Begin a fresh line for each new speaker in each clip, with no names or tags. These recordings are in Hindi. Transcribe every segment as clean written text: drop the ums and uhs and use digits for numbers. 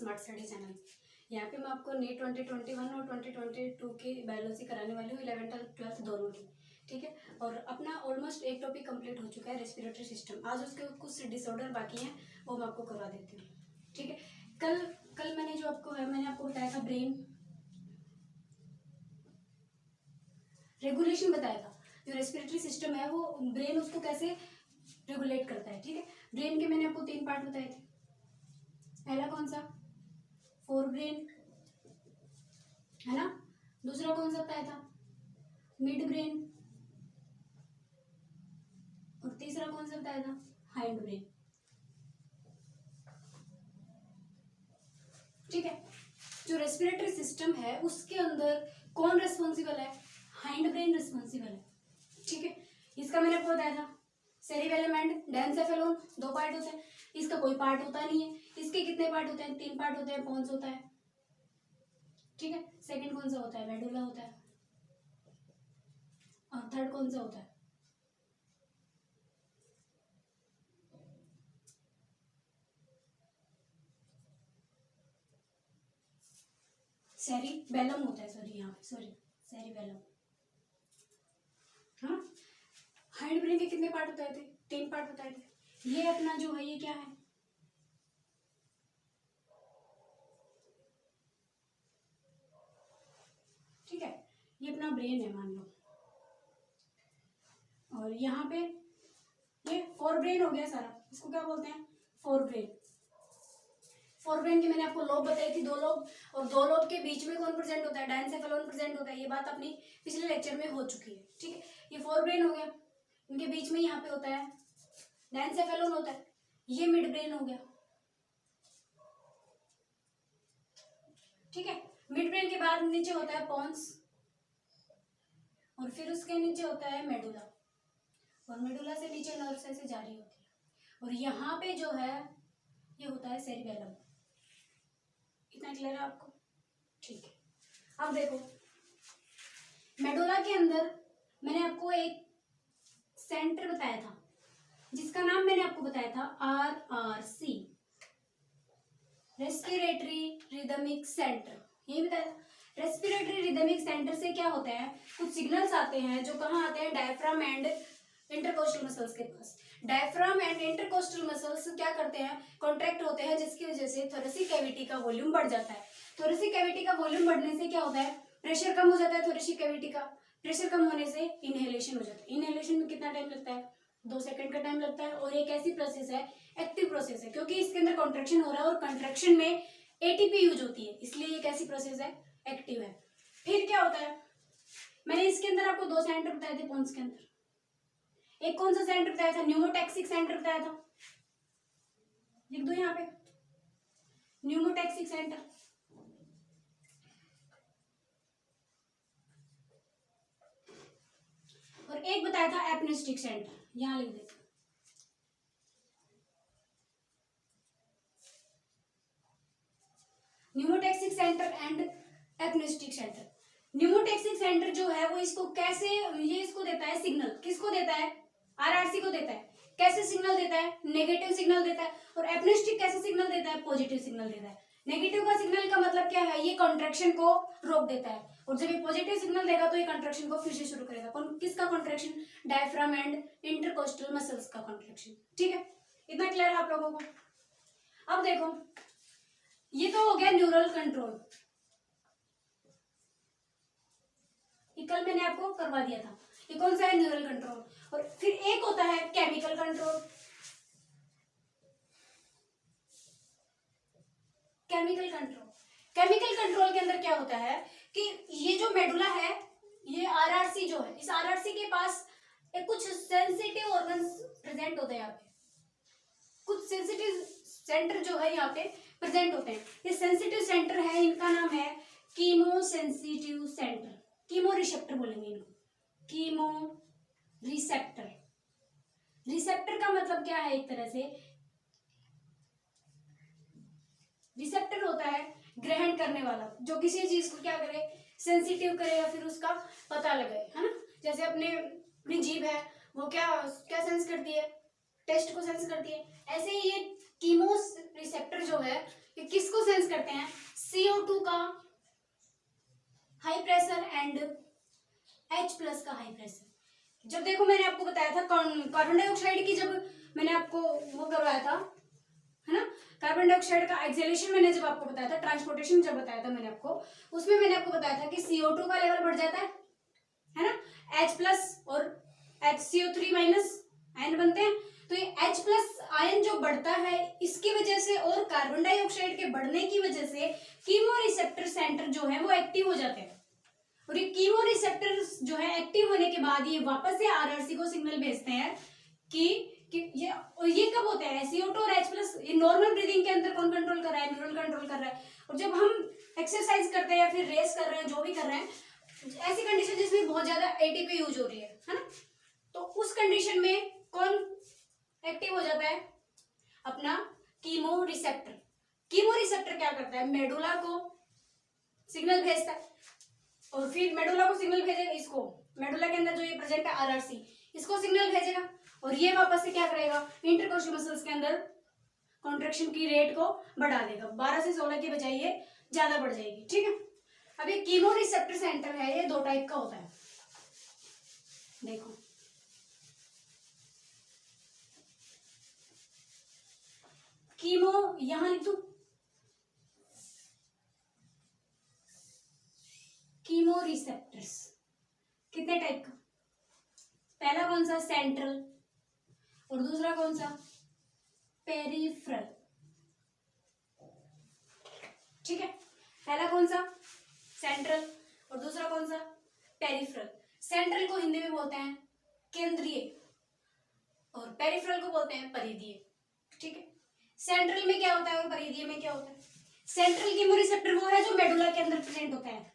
Smart study channel. यहाँ पे मैं आपको नीट 2021 और 2022 की बायोलॉजी कराने वाली हूँ, 11th और 12th दोनों की। ठीक है, और अपना ऑलमोस्ट एक टॉपिक कंप्लीट हो चुका है, रेस्पिरेटरी सिस्टम। आज उसके कुछ डिसऑर्डर बाकी हैं, वो मैं आपको करवा देती हूँ। ठीक है, कल मैंने आपको बताया था ब्रेन रेगुलेशन बताया था। जो रेस्पिरेटरी सिस्टम है वो ब्रेन उसको कैसे रेगुलेट करता है। ठीक है, ब्रेन के मैंने आपको 3 पार्ट बताए थे। पहला कौन सा? फोर ब्रेन, है ना। दूसरा कौन सा बताया था? Mid brain. और तीसरा कौन सा बताया था? Hind brain. ठीक है, जो रेस्पिरेटरी सिस्टम है उसके अंदर कौन रिस्पॉन्सिबल है? हाइंड ब्रेन रिस्पॉन्सिबल है। ठीक है, इसका मैंने आपको बताया था सेरिबेलम एंड डेंसेफेलोन 2 पार्ट होते हैं। इसका कोई पार्ट होता नहीं है। इसके कितने पार्ट होते हैं? 3 पार्ट होते हैं। पोन्स होता है। ठीक है, सेकंड कौन सा होता है? मेडुला होता है। और थर्ड कौन सा होता है? सेरिबेलम होता है। सेरिबेलम। हाँ, हाइंड ब्रेन के कितने पार्ट बताए थे? 3 पार्ट बताए थे। ये अपना जो है ये क्या है? ठीक है, ये अपना ब्रेन है मान लो। और यहाँ पे ये फोर ब्रेन हो गया सारा। इसको क्या बोलते हैं? Fore brain. फोर ब्रेन की मैंने आपको लोब बताई थी, 2 लोब। और 2 लोब के बीच में कौन प्रेजेंट होता है? डायंसेफेलोन प्रेजेंट होता है। ये बात अपनी पिछले लेक्चर में हो चुकी है। ठीक है, ये फोर ब्रेन हो गया। इनके बीच में यहाँ पे होता है डायंसेफेलोन होता है। ये मिड ब्रेन हो गया। ठीक है, मिड ब्रेन के बाद नीचे होता है पोन्स, और फिर उसके नीचे होता है मेडुला, और मेडुला से नीचे नर्व्स ऐसे जारी होती है। और यहाँ पे जो है ये होता है सेरिबेलम। इतना क्लियर है आपको? ठीक है, अब देखो मेडुला के अंदर मैंने आपको एक सेंटर बताया था जिसका नाम मैंने आपको बताया था RRC, रेस्पिरेटरी रिदमिक सेंटर। यही बताया था। रेस्पिरेटरी रिदमिक सेंटर से क्या होता है? कुछ सिग्नल्स आते हैं जो कहाँ आते हैं? डायफ्राम एंड इंटरकोस्टल मसल्स के पास। डायफ्राम एंड इंटरकोस्टल मसल्स क्या करते हैं? कॉन्ट्रैक्ट होते हैं, जिसकी वजह से थोरेसिक कैविटी का वॉल्यूम बढ़ जाता है। थोरेसिक कैविटी का वॉल्यूम बढ़ने से क्या होता है? प्रेशर कम हो जाता है थोरेसिक कैविटी का। प्रेशर कम होने से इनहेलेशन हो जाता है। इनहेलेशन में कितना टाइम लगता है? 2 सेकंड का टाइम लगता है। और एक ऐसी प्रोसेस है, एक्टिव प्रोसेस है, क्योंकि इसके अंदर कॉन्ट्रैक्शन हो रहा है और कॉन्ट्रैक्शन में एटीपी यूज होती है, इसलिए ये कैसी प्रोसेस है? एक्टिव है। फिर क्या होता है? मैंने इसके अंदर आपको 2 सेंटर बताए थे पोन्स के अंदर। एक कौन सा सेंटर बताया था? न्यूमोटैक्सिक सेंटर बताया था। लिख दो यहाँ पे, न्यूमोटैक्सिक सेंटर। और एक बताया था एपनेस्टिक सेंटर, यहां लिख देते। Pneumotaxic centre and apneustic centre. Pneumotaxic centre जो है वो इसको कैसे, ये इसको देता है सिग्नल। किसको देता है? RRC को देता है। कैसे सिग्नल देता है? नेगेटिव सिग्नल देता है। और एपनेस्टिक कैसे सिग्नल देता है? पॉजिटिव सिग्नल देता है। नेगेटिव का सिग्नल का मतलब क्या है? ये कॉन्ट्रैक्शन को रोक देता है। और जब ये पॉजिटिव सिग्नल देगा तो ये कॉन्ट्रैक्शन को फिर से शुरू करेगा। किसका contraction? Diaphragm and intercostal muscles का कॉन्ट्रैक्शन। ठीक है, इतना क्लियर है आप लोगों को? अब देखो, ये तो हो गया न्यूरल कंट्रोल, ये कल मैंने आपको करवा दिया था। ये कौन सा है? Neural control. और फिर एक होता है chemical control. Chemical control, chemical control के अंदर क्या होता है कि ये जो मेडुला है, ये RRC जो है, इस RRC के पास एक कुछ सेंसिटिव ऑर्गन्स प्रेजेंट होते हैं। यहाँ पे कुछ सेंसिटिव सेंटर जो है यहाँ पे प्रेजेंट होते हैं। ये सेंसिटिव सेंटर है, इनका नाम है chemo sensitive centre. Chemo receptor बोलेंगे इनको, कीमो रिसेप्टर। रिसेप्टर का मतलब क्या है? एक तरह से रिसेप्टर होता है ग्रहण करने वाला, जो किसी चीज को क्या करे? सेंसिटिव करे या फिर उसका पता लगाए, है ना। जैसे अपनी जीभ है, वो क्या क्या सेंस करती है? टेस्ट को सेंस करती है। ऐसे ही ये कीमो रिसेप्टर जो है ये किसको सेंस करते हैं? CO2 का हाई प्रेशर एंड H+ का हाई प्रेशर। जब देखो मैंने आपको बताया था कार्बन डाइऑक्साइड की, जब मैंने आपको वो करवाया था, है ना, कार्बन डाइऑक्साइड का एक्सेलेरेशन मैंने जब आपको बताया था, ट्रांसपोर्टेशन जब बताया था मैंने आपको, उसमें मैंने आपको बताया था कि CO2 का लेवल बढ़ जाता है ना, H+ और HCO3- आयन बनते हैं। तो ये H+ आयन जो बढ़ता है इसकी वजह से और कार्बन डाइऑक्साइड के बढ़ने की वजह से कीमोरिसेप्टर सेंटर जो है वो एक्टिव हो जाते हैं, और ये कीमोरिसेप्टर जो है एक्टिव होने के बाद ये वापस से आरआरसी को सिग्नल भेजते हैं कि ये कब होता है? CO2 और H+। ये नॉर्मल ब्रीदिंग के अंदर कौन कंट्रोल कर रहा है? न्यूरल कंट्रोल कर रहा है। और जब हम एक्सरसाइज करते हैं या फिर रेस कर रहे हैं, जो भी कर रहे हैं, ऐसी कंडीशन जिसमें बहुत ज्यादा एटीपी यूज हो रही है ना, तो उस कंडीशन में कौन एक्टिव हो जाता है? अपना कीमोरिसेप्टर। कीमोरिसेप्टर क्या करता है? मेडुला को सिग्नल भेजता है, और फिर मेडुला को सिग्नल भेजेगा, इसको मेडुला के अंदर जो ये प्रेजेंट है आरआरसी, इसको सिग्नल भेजेगा, और ये वापस से क्या करेगा? इंटरकोस्टल मसल्स के अंदर कॉन्ट्रैक्शन की रेट को बढ़ा देगा। 12 से 16 की बजाय ये ज्यादा बढ़ जाएगी। ठीक है, अब ये कीमोरिसेप्टर सेंटर है, ये 2 टाइप का होता है। देखो कीमो, यहां लिख दू, कीमोरिसेप्टर्स कितने टाइप का? पहला कौन सा? सेंट्रल, और दूसरा कौन सा? पेरिफेरल। ठीक है, पहला कौन सा? सेंट्रल, और दूसरा कौन सा? पेरिफेरल। सेंट्रल को हिंदी में बोलते हैं केंद्रीय, और पेरिफेरल को बोलते हैं परिधीय। ठीक है, सेंट्रल में क्या होता है और परिधीय में क्या होता है? सेंट्रल कीमोरिसेप्टर वो है जो मेडुला के अंदर प्रेजेंट होता है,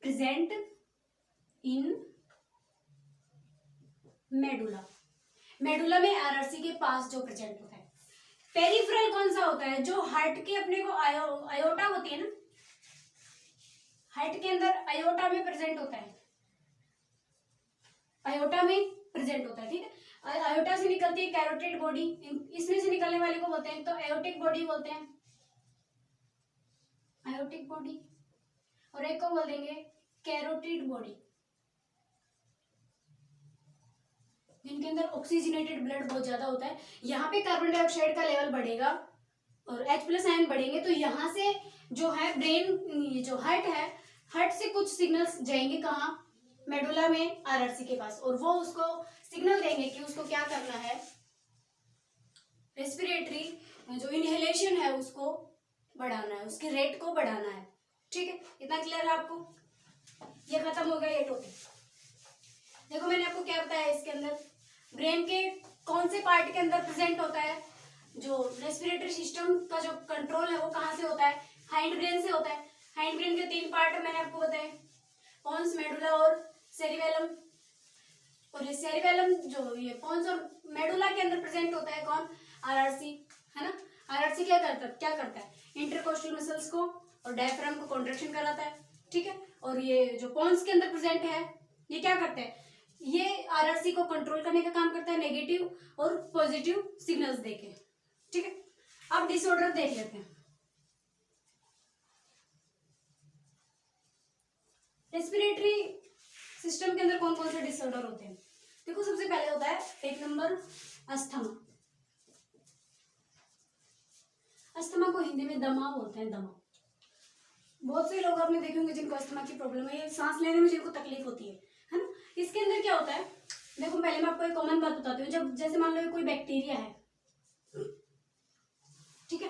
प्रेजेंट इन मेडुला। मेडुला में आरआरसी के पास जो प्रेजेंट होता है। पेरिफेरल कौन सा होता है? जो हार्ट के अपने को आयोटा होती है ना, हार्ट के अंदर आयोटा में प्रेजेंट होता है, आयोटा में प्रेजेंट होता है। ठीक है, आयोटा से निकलती है कैरोटिड बॉडी, इसमें से निकलने वाले को बोलते हैं तो एयोटिक बॉडी बोलते हैं, आयोटिक बॉडी, और एक को बोल देंगे कैरोटिड बॉडी, जिनके अंदर ऑक्सीजनेटेड ब्लड बहुत ज्यादा होता है। यहाँ पे कार्बन डाइऑक्साइड का लेवल बढ़ेगा और H+ आयन बढ़ेंगे, तो यहाँ से जो है ब्रेन, जो हार्ट है, हार्ट से कुछ सिग्नल्स जाएंगे कहाँ? मेडुला में आरआरसी के पास, और वो उसको सिग्नल देंगे कि उसको क्या करना है, रेस्पिरेटरी जो इनहेलेशन है उसको बढ़ाना है, उसकी रेट को बढ़ाना है। ठीक है, इतना क्लियर है आपको? ये खत्म हो गया ये टॉपिक। देखो मैंने आपको क्या बताया, इसके अंदर ब्रेन के कौन से पार्ट के अंदर प्रेजेंट होता है? जो रेस्पिरेटरी सिस्टम का जो कंट्रोल है वो कहाँ से होता है? हाइंड ब्रेन से होता है। हाइंड ब्रेन के 3 पार्ट मैंने आपको बताए, पोन्स, मेडुला और सेरिबेलम। और ये सेरिबेलम जो ये पोन्स और मेडुला के अंदर प्रेजेंट होता है कौन? आरआरसी, है ना। आरआरसी क्या करता है? इंटरकोस्टल मसल्स को और डायफ्राम को कॉन्ट्रैक्शन कराता है। ठीक है, और ये जो पोन्स के अंदर प्रेजेंट है ये क्या करते हैं? ये आरआरसी को कंट्रोल करने का काम करता है, नेगेटिव और पॉजिटिव सिग्नल्स देके। ठीक है, अब डिसऑर्डर देख लेते हैं। रेस्पिरेटरी सिस्टम के अंदर कौन कौन से डिसऑर्डर होते हैं? देखो सबसे पहले होता है 1 नंबर अस्थमा। अस्थमा को हिंदी में दमा बोलते हैं, दमा। बहुत से लोग आपने देखे होंगे जिनको अस्थमा की प्रॉब्लम है, ये सांस लेने में जिनको तकलीफ होती है ना। इसके अंदर क्या होता है? देखो पहले मैं आपको एक कॉमन बात बताती हूँ। जब जैसे मान लो कोई बैक्टीरिया है, ठीक है,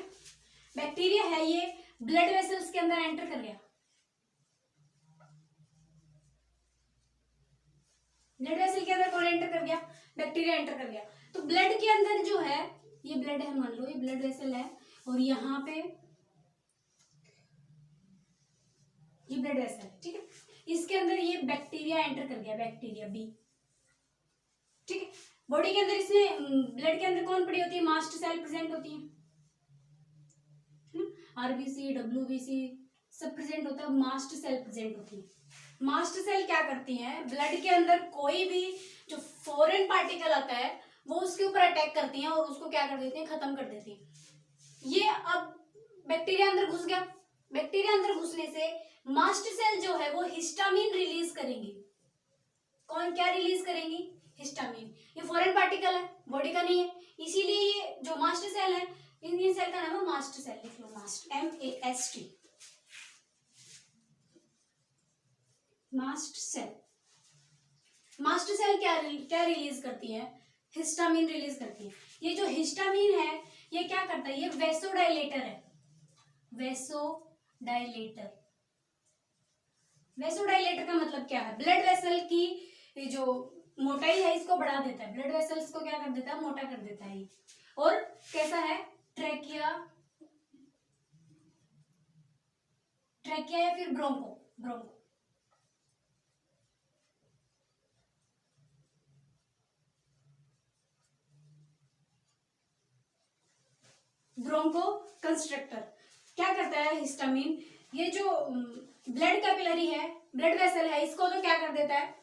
बैक्टीरिया है, ये ब्लड वेसल्स के अंदर एंटर कर गया, ब्लड वेसल के अंदर कौन एंटर कर गया? बैक्टीरिया एंटर कर गया। तो ब्लड के अंदर जो है, ये ब्लड है, मान लो ये ब्लड वेसल है, और यहाँ पे ये ब्लड वेसल है, ठीक है, इसके अंदर ये बैक्टीरिया एंटर कर गया, बैक्टीरिया बी। ठीक है, बॉडी के अंदर इसमें ब्लड के अंदर कौन पड़ी होती है? मास्ट सेल प्रेजेंट होती है, आरबीसी, डब्ल्यूबीसी सब प्रेजेंट होता है, मास्ट सेल प्रेजेंट होती है। मास्ट सेल क्या करती हैं? ब्लड के अंदर कोई भी जो फॉरेन पार्टिकल आता है वो उसके ऊपर अटैक करती हैं और उसको क्या कर देती हैं? खत्म कर देती हैं। ये अब बैक्टीरिया अंदर घुस गया, बैक्टीरिया अंदर घुसने से मास्ट सेल जो है वो हिस्टामिन रिलीज करेंगी। कौन क्या रिलीज करेंगी? हिस्टामिन। ये फॉरेन पार्टिकल है, बॉडी का नहीं है, इसीलिए ये जो मास्ट सेल है, इन सेल का नाम है मास्ट सेल। लिख लो mast, MAST, mast cell. Mast cell क्या रिलीज करती है? हिस्टामिन रिलीज करती है। ये जो हिस्टामिन है ये क्या करता है? ये वेसोडाइलेटर है, वेसोडाइलेटर। वेसोडाइलेटर का मतलब क्या है? ब्लड वेसल की जो मोटाई है इसको बढ़ा देता है, ब्लड वेसल्स को क्या कर देता है? मोटा कर देता है। और कैसा है? ट्रेकिया, ट्रेकिया या फिर ब्रोंको, ब्रोंको। ब्रोंको कंस्ट्रक्टर क्या करता है? हिस्टामिन ये जो ब्लड कैपिलरी है, ब्लड वेसल है, इसको तो क्या कर देता है?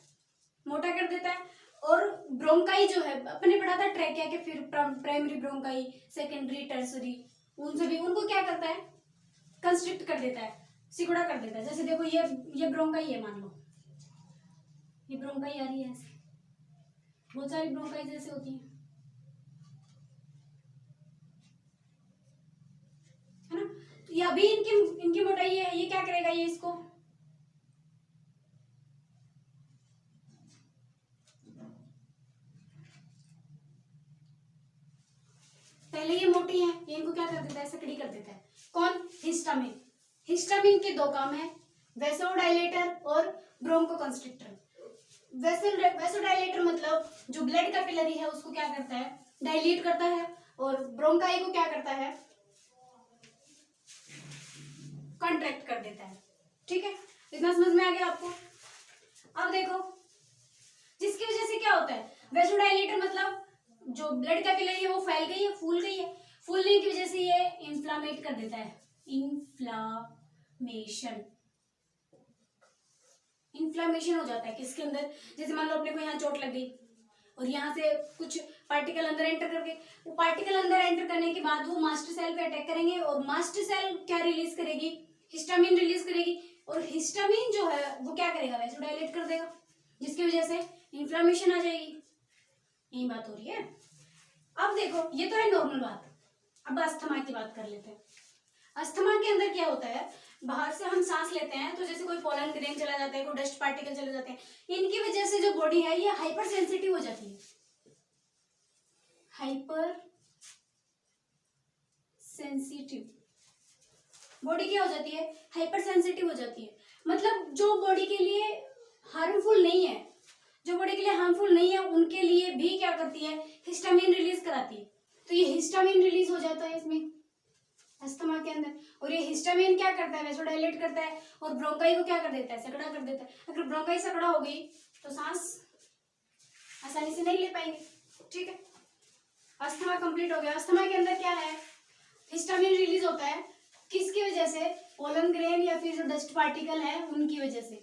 मोटा कर देता है। और ब्रोंकाई जो है, अपने पढ़ा था ट्रेकिया के, फिर प्राइमरी ब्रोंकाई, सेकेंडरी, टर्सरी, उन सभी उनको क्या करता है? कंस्ट्रिक्ट कर देता है, सिकुड़ा कर देता है। जैसे देखो ये ब्रोंकाई है, मान लो ये ब्रोंकाई आ रही है ऐसे, बहुत सारी ब्रोंकाई जैसे होती है ना। ये अभी इनकी मोटाई है, ये क्या करेगा? ये इसको पहले ये मोटी है, ये इनको क्या कर देता है? सकड़ी कर देता है। कौन? हिस्टामिन। हिस्टामिन के दो काम है, वेसोडाइलेटर और ब्रोंकोकंस्ट्रिक्टर। वेसोडाइलेटर मतलब जो ब्लड कैपिलरी है उसको क्या करता है? डायलेट करता है। और ब्रोंकाई को क्या करता है? कॉन्ट्रैक्ट कर देता है। ठीक है, इतना समझ में आ गया आपको? अब देखो, जिसकी वजह से क्या होता है? वेसोडाइलेटर मतलब जो ब्लड कैपिलरी है वो फैल गई है, फूल गई है, फूलने की वजह से ये इन्फ्लामेट कर देता है, इन्फ्लामेशन। इन्फ्लामेशन हो जाता है किसके अंदर? जैसे मान लो अपने को यहाँ चोट लग गई और यहाँ से कुछ पार्टिकल अंदर एंटर कर गए, वो पार्टिकल अंदर एंटर करने के बाद वो मास्ट सेल पे अटैक करेंगे और मास्ट सेल क्या रिलीज करेगी? हिस्टामिन रिलीज करेगी। और हिस्टामिन जो है वो क्या करेगा? वैसोडाइलेट कर देगा, जिसकी वजह से इन्फ्लामेशन आ जाएगी। यही बात हो रही है। अब देखो, ये तो है नॉर्मल बात। अब अस्थमा की बात कर लेते हैं। अस्थमा के अंदर क्या होता है? बाहर से हम सांस लेते हैं तो जैसे कोई पोलन ग्रेन चला जाता है, कोई डस्ट पार्टिकल चले जाते हैं, इनकी वजह से जो बॉडी है ये हाइपर सेंसिटिव हो जाती है। हाइपर सेंसिटिव बॉडी क्या हो जाती है? हाइपर सेंसिटिव हो जाती है। मतलब जो बॉडी के लिए हार्मफुल नहीं है, जो बॉडी के लिए हार्मफुल नहीं है, उनके लिए भी क्या करती है? हिस्टामिन रिलीज कराती है। तो ये हिस्टामिन रिलीज हो जाता है इसमें, अस्थमा के अंदर। और ये हिस्टामिन क्या करता है? वैसोडाइलेट करता है और ब्रोंकाई को क्या कर देता है? सकड़ा कर देता है। अगर ब्रोंकाई सकड़ा हो गई तो सांस आसानी से नहीं ले पाएंगे। ठीक है, अस्थमा कंप्लीट हो गया। अस्थमा के अंदर क्या है? हिस्टामिन रिलीज होता है, किसकी वजह से? पोलन ग्रेन या फिर जो डस्ट पार्टिकल है उनकी वजह से।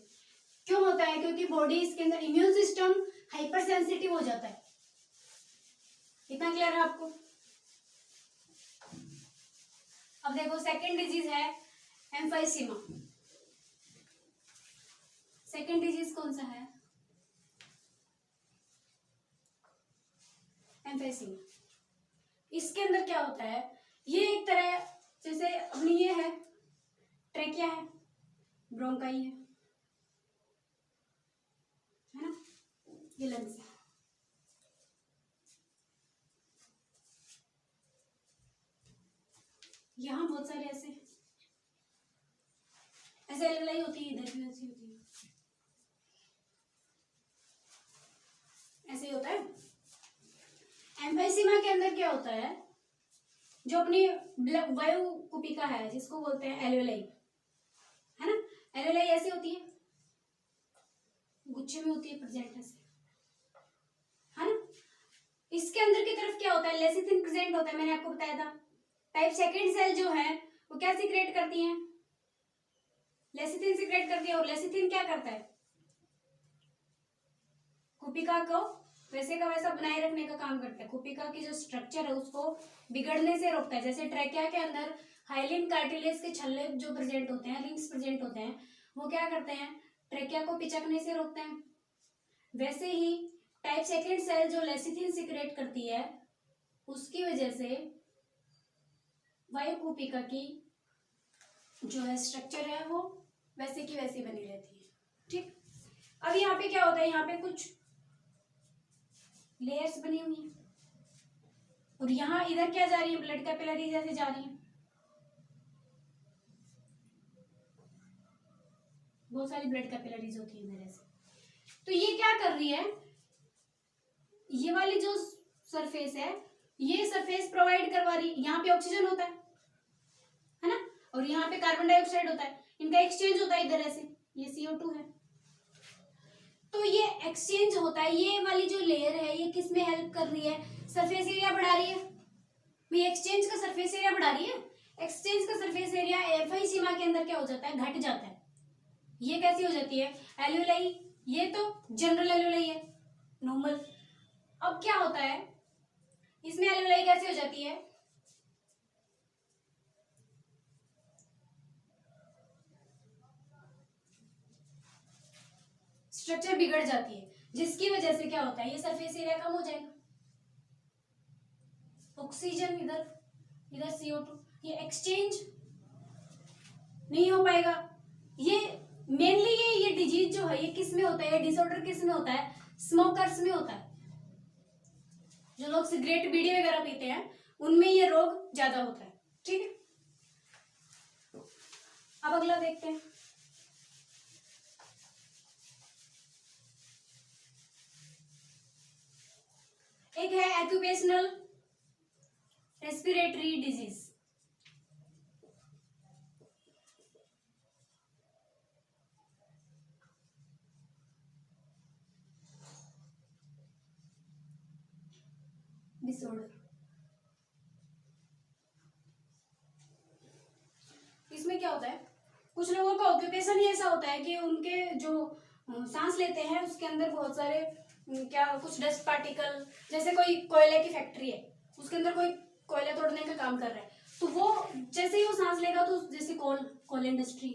क्यों होता है? क्योंकि बॉडी इसके अंदर इम्यून सिस्टम हाइपर सेंसिटिव हो जाता है। इतना क्लियर है आपको? अब देखो, सेकंड डिजीज है एम्फाइसीमा। सेकंड डिजीज कौन सा है? एम्फाइसीमा। इसके अंदर क्या होता है? ये एक तरह जैसे अपनी ये है ट्रेकिया है, ब्रोंकाई है ना, ये लंग्स है। यहाँ बहुत सारे ऐसे ऐसे एलवेलाई होती है, इधर भी ऐसी होती है, ऐसे ही होता है। एम्फाइसीमा के अंदर क्या होता है? जो अपनी वायु कुपिका है जिसको बोलते हैं एलवेलाई, है ना, एलवेलाई ऐसी होती है, गुच्छे में होती है, प्रेजेंट ऐसे, है ना। इसके अंदर की तरफ क्या होता है? लेसिथिन प्रेजेंट होता है, मैंने आपको बताया था। टाइप सेकेंड सेल जो है वो क्या सीक्रेट करती हैं? लेसिथिन सीक्रेट करती है। और लेसिथिन क्या करता है? कुपिका को वैसे का वैसा बनाए रखने का काम करता है। कुपिका की जो स्ट्रक्चर है उसको बिगड़ने से रोकता है। जैसे ट्रेकिया के अंदर हाइलिन कार्टिलेज के छल्ले जो प्रेजेंट होते हैं, रिंग्स प्रेजेंट होते हैं, वो क्या करते हैं, ट्रेकिया को पिचकने से रोकते हैं। वैसे ही टाइप सेकेंड सेल जो लेसिथिन सिक्रेट करती है, उसकी वजह से वायुकूपिका की जो है स्ट्रक्चर है वो वैसे की वैसी बनी रहती है। ठीक, अब यहाँ पे क्या होता है, यहाँ पे कुछ लेयर्स बनी हुई हैं और यहाँ इधर क्या जा रही है, ब्लड कैपिलरीज ऐसे जा रही है, बहुत सारी ब्लड कैपिलरीज होती है इधर ऐसे। तो ये क्या कर रही है, ये वाली जो सरफेस है ये सरफेस प्रोवाइड करवा रही है। यहाँ पे ऑक्सीजन होता है ना, और यहाँ पे कार्बन डाइऑक्साइड होता है, इनका एक्सचेंज होता है इधर ऐसे, ये CO2 है। तो ये एक्सचेंज होता है, ये वाली जो लेयर है ये किस में हेल्प कर रही है, सरफेस एरिया बढ़ा रही है। ये एक्सचेंज का सरफेस एरिया बढ़ा रही है। एक्सचेंज का सरफेस एरिया एफआई सीमा के अंदर क्या हो जाता है, घट जाता है। ये कैसी हो जाती है, एल्यूलाई, ये तो जनरल एल्यूलाई है, नॉर्मल। अब क्या होता है, इसमें एल्यूलाई कैसे हो जाती है, स्ट्रक्चर बिगड़ जाती है, जिसकी वजह से क्या होता है, ये सरफेस एरिया कम हो जाएगा। ऑक्सीजन इधर, इधर CO2, ये एक्सचेंज नहीं हो पाएगा। ये मेनली ये डिजीज जो है ये किस में होता है, ये डिसऑर्डर किस में होता है, स्मोकर्स में होता है। जो लोग सिगरेट बीड़ी वगैरह पीते हैं उनमें ये रोग ज्यादा होता है। ठीक है, अब अगला देखते हैं। एक है एक्यूपेशनल रेस्पिरेटरी डिजीज। डिसऑर्डर, इसमें क्या होता है, कुछ लोगों का ऑक्यूपेशन ही ऐसा होता है कि उनके जो सांस लेते हैं उसके अंदर बहुत सारे क्या कुछ डस्ट पार्टिकल, जैसे कोई कोयले की फैक्ट्री है उसके अंदर कोई कोयला तोड़ने का काम कर रहा है, तो वो जैसे ही वो सांस लेगा तो जैसे कोल इंडस्ट्री,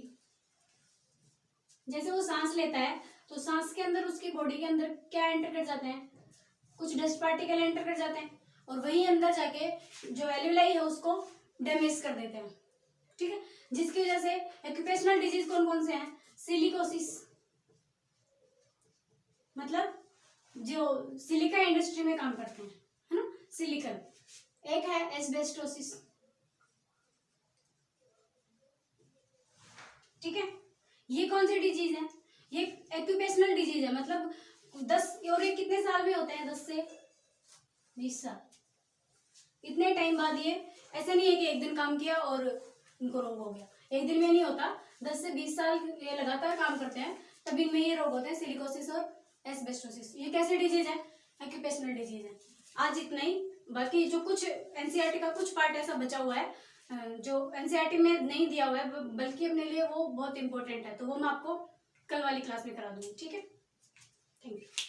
जैसे वो सांस लेता है तो सांस के अंदर उसकी बॉडी के अंदर क्या एंटर कर जाते हैं, कुछ डस्ट पार्टिकल एंटर कर जाते हैं और वही अंदर जाके जो एल्यूलाई है उसको डैमेज कर देते हैं। ठीक है, जिसकी वजह से एक्यूपेशनल डिजीज कौन कौन से हैं, सिलिकोसिस, मतलब जो सिलिका इंडस्ट्री में काम करते हैं, है ना, सिलिकन। एक है एस्बेस्टोसिस। ठीक है, ये कौन सी डिजीज है, ये एक्यूपेशनल डिजीज है, मतलब 10 और ये कितने साल में होते हैं, 10 से 20 साल, इतने टाइम बाद। ये ऐसा नहीं है कि एक दिन काम किया और इनको रोग हो गया, एक दिन में नहीं होता, 10 से 20 साल ये लगातार काम करते हैं तब इनमें ये रोग होते हैं, सिलिकोसिस और एस्बेस्टोसिस। ये कैसे डिजीज है, एक्यूपेशनल डिजीज है। आज इतना ही, बाकी जो कुछ एनसीईआरटी का कुछ पार्ट ऐसा बचा हुआ है जो एनसीईआरटी में नहीं दिया हुआ है बल्कि अपने लिए वो बहुत इंपॉर्टेंट है, तो वो मैं आपको कल वाली क्लास में करा दूंगी। ठीक है, थैंक यू।